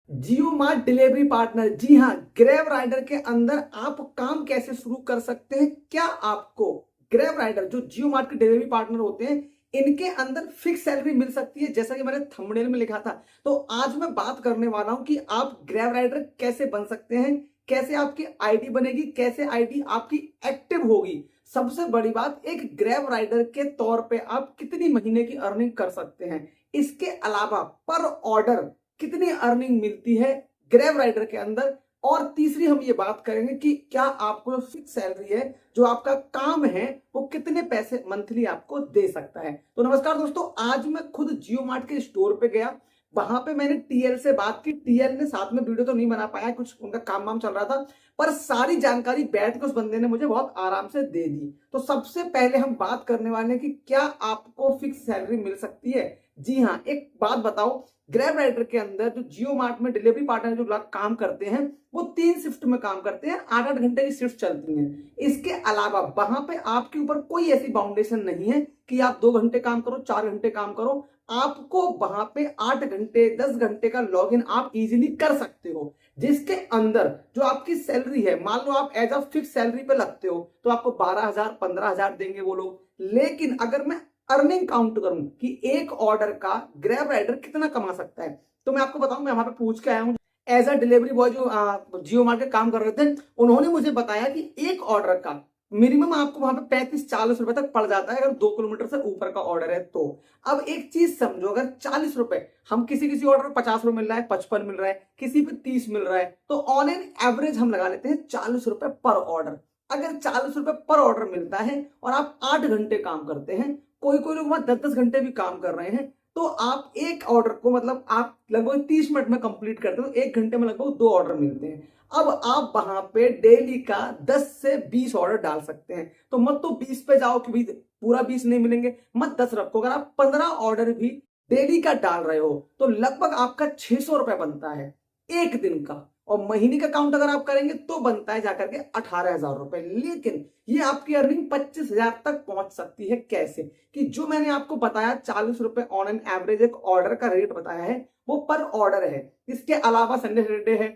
जियो mart delivery partner, जी हाँ, grab rider के अंदर आप काम कैसे शुरू कर सकते हैं। क्या आपको ग्रैब राइडर जो जियो मार्ट के डिलीवरी पार्टनर होते हैं इनके अंदर फिक्स सैलरी मिल सकती है, जैसा कि मैंने थंबनेल में लिखा था। तो आज मैं बात करने वाला हूं कि आप ग्रैब राइडर कैसे बन सकते हैं, कैसे आपकी आईडी बनेगी, कैसे आईडी आपकी एक्टिव होगी। सबसे बड़ी बात, एक ग्रैब राइडर के तौर पे आप कितनी महीने की अर्निंग कर सकते हैं। इसके अलावा पर ऑर्डर कितनी अर्निंग मिलती है ग्रैब राइडर के अंदर। और तीसरी हम ये बात करेंगे कि क्या आपको जो फिक्स सैलरी है, जो आपका काम है, वो कितने पैसे मंथली आपको दे सकता है। तो नमस्कार दोस्तों, आज मैं खुद जियो मार्ट के स्टोर पे गया। वहां पे मैंने टीएल से बात की। टीएल ने साथ में वीडियो तो नहीं बना पाया, कुछ उनका काम वाम चल रहा था, पर सारी जानकारी बैठ के उस बंदे ने मुझे बहुत आराम से दे दी। तो सबसे पहले हम बात करने वाले हैं कि क्या आपको फिक्स सैलरी मिल सकती है। जी हाँ, एक बात बताओ, ग्रैब राइडर के अंदर जो जियो मार्ट में डिलीवरी पार्टनर जो लोग काम करते हैं वो 3 शिफ्ट में काम करते हैं, 8-8 घंटे की शिफ्ट चलती हैं। इसके अलावा वहां पे आपके ऊपर कोई ऐसी बाउंडेशन नहीं है कि आप 2 घंटे काम करो, 4 घंटे काम करो। आपको वहां पे 8 घंटे 10 घंटे का लॉग इन आप इजिली कर सकते हो, जिसके अंदर जो आपकी सैलरी है, मान लो आप एज अ फिक्स सैलरी पे लगते हो तो आपको 12,000 15,000 देंगे वो लोग। लेकिन अगर मैं अर्निंग काउंट करूं कि एक ऑर्डर का ग्रैब राइडर कितना कमा सकता है, तो मैं आपको बताऊं, मैं वहां पे पूछ के आया हूं। एज अ डिलीवरी बॉय जो जियो मार्ट के काम कर रहे थे, उन्होंने मुझे बताया कि एक ऑर्डर का मिनिमम आपको वहां पे 35-40 रुपए तक पड़ जाता है, अगर 2 किलोमीटर से ऊपर का ऑर्डर है तो। अब एक चीज समझो, अगर 40 रुपए, हम किसी किसी ऑर्डर पर 50 रुपए मिल रहा है, 55 मिल रहा है, किसी पे 30 मिल रहा है, तो ऑन एन एवरेज हम लगा लेते हैं 40 रुपए पर ऑर्डर। अगर 40 रुपए पर ऑर्डर मिलता है और आप 8 घंटे काम करते हैं, कोई कोई लोग वहां 10-10 घंटे भी काम कर रहे हैं, तो आप एक ऑर्डर को मतलब आप लगभग 30 मिनट में कंप्लीट करते हो, 1 घंटे में लगभग 2 ऑर्डर मिलते हैं। अब आप वहां पे डेली का 10 से 20 ऑर्डर डाल सकते हैं। तो मत तो 20 पे जाओ कि भाई पूरा 20 नहीं मिलेंगे, मत 10 रखो। अगर आप 15 ऑर्डर भी डेली का डाल रहे हो तो लगभग आपका 600 रुपए बनता है एक दिन का। और महीने का काउंट अगर आप करेंगे तो बनता है जाकर के 18,000 रुपए। लेकिन ये आपकी अर्निंग 25,000 तक पहुंच सकती है। कैसे? कि जो मैंने आपको बताया 40 रुपए ऑन एन एवरेज एक ऑर्डर का रेट बताया है, वो पर ऑर्डर है। इसके अलावा संडे सैटरडे है,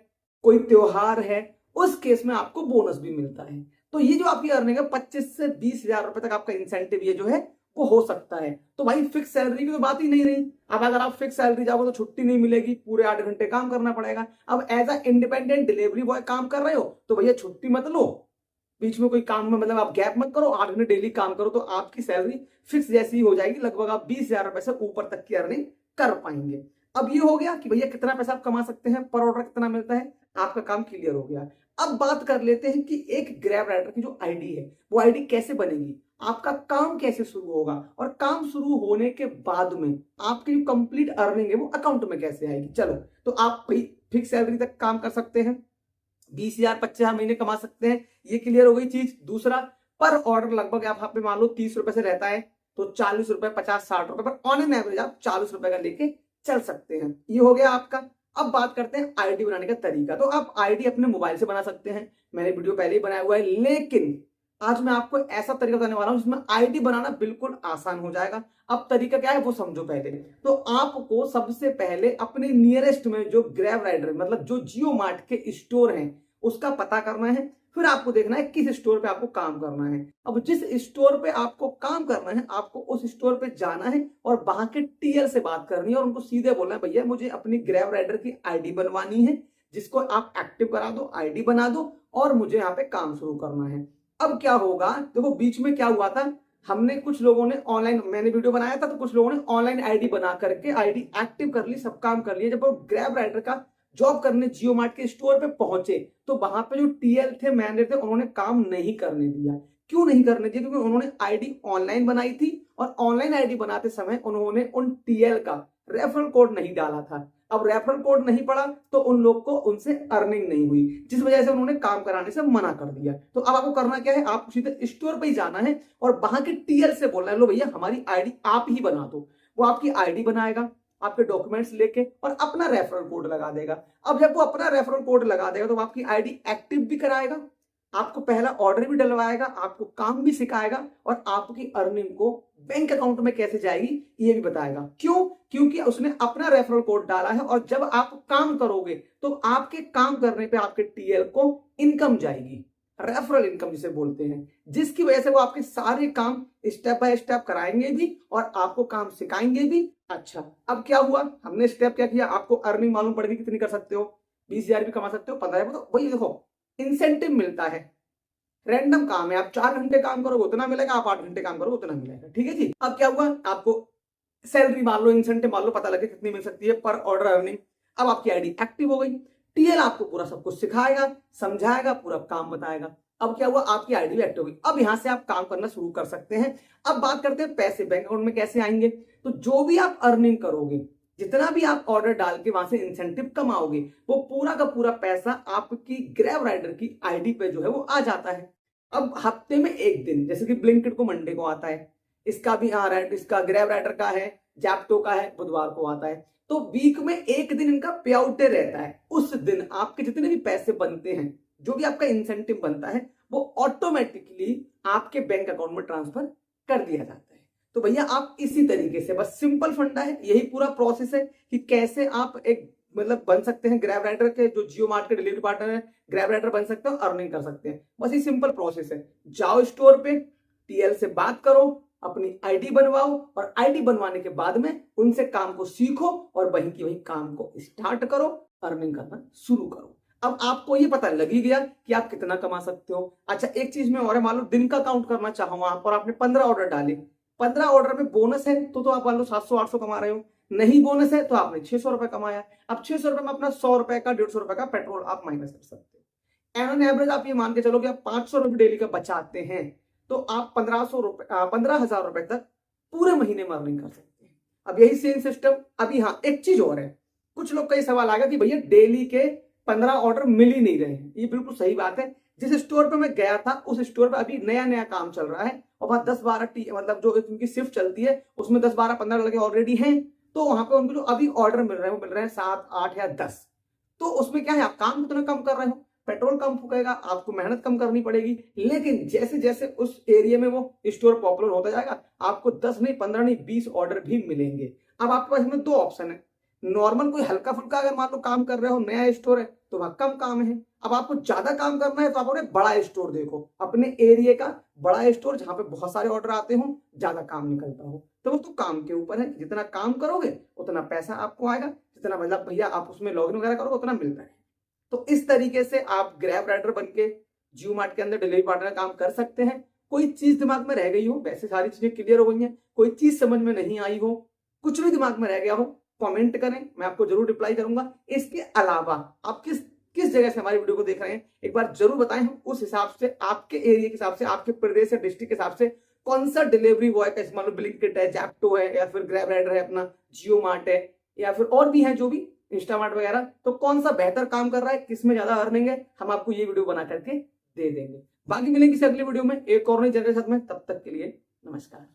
कोई त्योहार है, उस केस में आपको बोनस भी मिलता है। तो ये जो आपकी अर्निंग है 25 से 20,000 रुपए तक आपका इंसेंटिव ये जो है वो हो सकता है। तो भाई फिक्स सैलरी की तो बात ही नहीं रही। अब अगर आप फिक्स सैलरी जाओगे तो छुट्टी नहीं मिलेगी, पूरे 8 घंटे काम करना पड़ेगा। अब as a independent delivery boy काम कर रहे हो तो भैया छुट्टी मत लो, बीच में कोई काम में मतलब आप गैप मत करो, 8 घंटे डेली काम करो, तो आपकी सैलरी फिक्स जैसी ही हो जाएगी। लगभग आप 20,000 रुपए से ऊपर तक की अर्निंग कर पाएंगे। अब ये हो गया कि भैया कितना पैसा आप कमा सकते हैं, पर ऑर्डर कितना मिलता है, आपका काम क्लियर हो गया। अब बात कर लेते हैं कि एक ग्रैब राइडर की जो आईडी है वो आईडी कैसे बनेगी, आपका काम कैसे शुरू होगा, और काम शुरू होने के बाद में आपकी जो कंप्लीट अर्निंग है वो अकाउंट में कैसे आएगी। चलो, तो आप भाई फिक्स सैलरी तक काम कर सकते हैं, 20,000 25,000 महीने कमा सकते हैं, ये क्लियर हो गई चीज। दूसरा, पर ऑर्डर लगभग आप यहाँ पे मान लो 30 रुपए से रहता है, तो 40 रुपए 50-60 रुपए पर ऑन एन एवरेज आप 40 रुपए का लेके चल सकते हैं। ये हो गया आपका। अब बात करते हैं आईडी बनाने का तरीका। तो आप आईडी अपने मोबाइल से बना सकते हैं, मैंने वीडियो पहले ही बनाया हुआ है, लेकिन आज मैं आपको ऐसा तरीका बताने वाला हूं जिसमें आईडी बनाना बिल्कुल आसान हो जाएगा। अब तरीका क्या है वो समझो पहले। तो आपको सबसे पहले अपने नियरेस्ट में जो ग्रैब राइडर मतलब जो जियो मार्ट के स्टोर हैं उसका पता करना है। फिर आपको देखना है किस स्टोर पे आपको काम करना है। अब जिस स्टोर पे आपको काम करना है, आपको उस स्टोर पे जाना है और वहां के टीएल से बात करनी है और उनको सीधे बोलना है, भैया मुझे अपनी ग्रैब राइडर की आईडी बनवानी है, जिसको आप एक्टिव करा दो, आईडी बना दो, और मुझे यहाँ पे काम शुरू करना है। अब क्या होगा, देखो बीच में क्या हुआ था, हमने कुछ लोगों ने ऑनलाइन, मैंने वीडियो बनाया था तो कुछ लोगों ने ऑनलाइन आईडी बना करके आईडी एक्टिव कर ली, सब काम कर लिया। जब वो ग्रैब राइडर का जॉब करने जियो मार्ट के स्टोर पे पहुंचे तो वहां पे जो टीएल थे, मैनेजर थे, उन्होंने काम नहीं करने दिया। क्यों नहीं करने दिया? क्योंकि उन्होंने आईडी ऑनलाइन बनाई थी और ऑनलाइन आईडी बनाते समय उन्होंने उन टीएल का रेफरल कोड नहीं डाला था। अब रेफरल कोड नहीं पड़ा तो उन लोग को उनसे अर्निंग नहीं हुई, जिस वजह से उन्होंने काम कराने से मना कर दिया। तो अब आपको करना क्या है, आपको सीधे स्टोर पे ही जाना है और वहां के टीएल से बोलना है, लो भैया हमारी आईडी आप ही बना दो। वो आपकी आईडी बनाएगा, आपके डॉक्यूमेंट्स लेके, और अपना रेफरल कोड लगा देगा। अब जब वो अपना रेफरल कोड लगा देगा तो वो आपकी आईडी एक्टिव भी कराएगा, आपको पहला ऑर्डर भी डलवाएगा, आपको काम भी सिखाएगा और आपकी अर्निंग को बैंक अकाउंट में कैसे जाएगी ये भी बताएगा। क्यों? क्योंकि उसने अपना रेफरल कोड डाला है और जब आप काम करोगे तो आपके काम करने पे आपके टीएल को इनकम जाएगी, रेफरल इनकम जिसे बोलते हैं, जिसकी वजह से वो आपके सारे काम स्टेप बाय स्टेप कराएंगे भी और आपको काम सिखाएंगे भी। अच्छा, अब क्या हुआ, हमने स्टेप क्या किया, आपको अर्निंग मालूम पड़ गई कितनी कर सकते हो, 20,000 भी कमा सकते हो, 15,000। तो वही देखो, इंसेंटिव मिलता है, रैंडम काम है, आप 4 घंटे काम करोगे उतना मिलेगा, आप 8 घंटे काम करोगे उतना मिलेगा। ठीक है जी। अब क्या हुआ, आपको सैलरी मान लो, इंसेंटिव मान लो, पता लगे कितनी मिल सकती है पर ऑर्डर अर्निंग। अब आपकी आईडी एक्टिव हो गई, टीएल आपको पूरा सब कुछ सिखाएगा, समझाएगा, पूरा काम बताएगा। अब क्या हुआ, आपकी आईडी भी एक्टिव हो गई, अब यहां से आप काम करना शुरू कर सकते हैं। अब बात करते हैं पैसे बैंक अकाउंट में कैसे आएंगे। तो जो भी आप अर्निंग करोगे, जितना भी आप ऑर्डर डाल के वहां से इंसेंटिव कमाओगे, वो पूरा का पूरा पैसा आपकी ग्रैब राइडर की आईडी पे जो है वो आ जाता है। अब हफ्ते में एक दिन, जैसे कि ब्लिंकिट को मंडे को आता है, इसका भी इसका ग्रैब राइडर का है, जैप्टो का है, बुधवार को आता है। तो वीक में एक दिन इनका पे आउट रहता है। उस दिन आपके जितने भी पैसे बनते हैं, जो भी आपका इंसेंटिव बनता है, वो ऑटोमेटिकली आपके बैंक अकाउंट में ट्रांसफर कर दिया जाता है। तो भैया आप इसी तरीके से, बस सिंपल फंडा है, यही पूरा प्रोसेस है कि कैसे आप एक मतलब बन सकते हैं ग्रैब राइडर के, जो जियो मार्ट के डिलीवरी पार्टनर है, ग्रैब राइडर बन सकते हो, अर्निंग कर सकते हैं। बस ये सिंपल प्रोसेस है। जाओ स्टोर पे, टीएल से बात करो, अपनी आईडी बनवाओ और आईडी बनवाने के बाद में उनसे काम को सीखो और वहीं की वहीं काम को स्टार्ट करो, अर्निंग करना शुरू करो। अब आपको ये पता लग ही गया कि आप कितना कमा सकते हो। अच्छा, एक चीज में और है, मान लो दिन का काउंट करना चाहो वहां पर, आपने 15 ऑर्डर डाले, 15 ऑर्डर में बोनस है तो आप मान लो 700-800 कमा रहे हो, नहीं बोनस है तो आपने 600 रुपए कमाया। अब 600 रुपए में अपना 100 रुपए का 150 रुपए का पेट्रोल आप माइनस कर सकते हो। एन एवरेज आप ये मान के चलो कि आप 500 रुपए डेली का बचाते हैं, तो आप 15,000 रुपए तक पूरे महीने में अर्निंग कर सकते हैं। अब यही सेम सिस्टम। अभी हाँ, एक चीज और है, कुछ लोग का ये सवाल आएगा कि भैया डेली के 15 ऑर्डर मिल ही नहीं रहे हैं। ये बिल्कुल सही बात है। जिस स्टोर पे मैं गया था उस स्टोर पे अभी नया नया काम चल रहा है और वहां 10-12 मतलब जो उनकी शिफ्ट चलती है उसमें 10-12-15 लड़के ऑलरेडी हैं। तो वहां पे उनको जो अभी ऑर्डर मिल रहे हैं वो मिल रहे हैं 7, 8 या 10। तो उसमें क्या है, आप काम कितना कम कर रहे हो, पेट्रोल कम फूकेगा, आपको मेहनत कम करनी पड़ेगी। लेकिन जैसे जैसे उस एरिया में वो स्टोर पॉपुलर होता जाएगा, आपको 10 नहीं, 15 नहीं, 20 ऑर्डर भी मिलेंगे। अब आपके पास इसमें 2 ऑप्शन है। नॉर्मल कोई हल्का फुल्का अगर मान लो काम कर रहे हो, नया स्टोर है तो वहां कम काम है। अब आपको ज्यादा काम करना है तो आप अपने बड़ा स्टोर देखो, अपने एरिया का बड़ा स्टोर जहां पे बहुत सारे ऑर्डर आते हो, ज्यादा काम निकलता हो। तो वो तो काम के ऊपर है, जितना काम करोगे उतना पैसा आपको आएगा, जितना मतलब भैया आप उसमें लॉगिन वगैरह करोगे उतना मिलता है। तो इस तरीके से आप ग्रैब राइडर बन के जियो मार्ट के अंदर डिलीवरी पार्टनर काम कर सकते हैं। कोई चीज दिमाग में रह गई हो, वैसे सारी चीजें क्लियर हो गई हैं, कोई चीज समझ में नहीं आई हो, कुछ भी दिमाग में रह गया हो, कमेंट करें, मैं आपको जरूर रिप्लाई करूंगा। इसके अलावा आप किस किस जगह से हमारी वीडियो को देख रहे हैं एक बार जरूर बताएं, हम उस हिसाब से आपके एरिया के हिसाब से, आपके प्रदेश या डिस्ट्रिक्ट के हिसाब से कौन सा डिलीवरी बॉय का, मान लो ब्लिंकिट है, जैप्टो है, या फिर ग्रैब राइडर है, अपना जियो मार्ट है, या फिर और भी है जो भी इंस्टामार्ट वगैरह, तो कौन सा बेहतर काम कर रहा है, किसमें ज्यादा अर्निंग है, हम आपको ये वीडियो बना करके दे देंगे। बाकी मिलेंगे किसी अगली वीडियो में एक और नई जगह के साथ में, तब तक के लिए नमस्कार।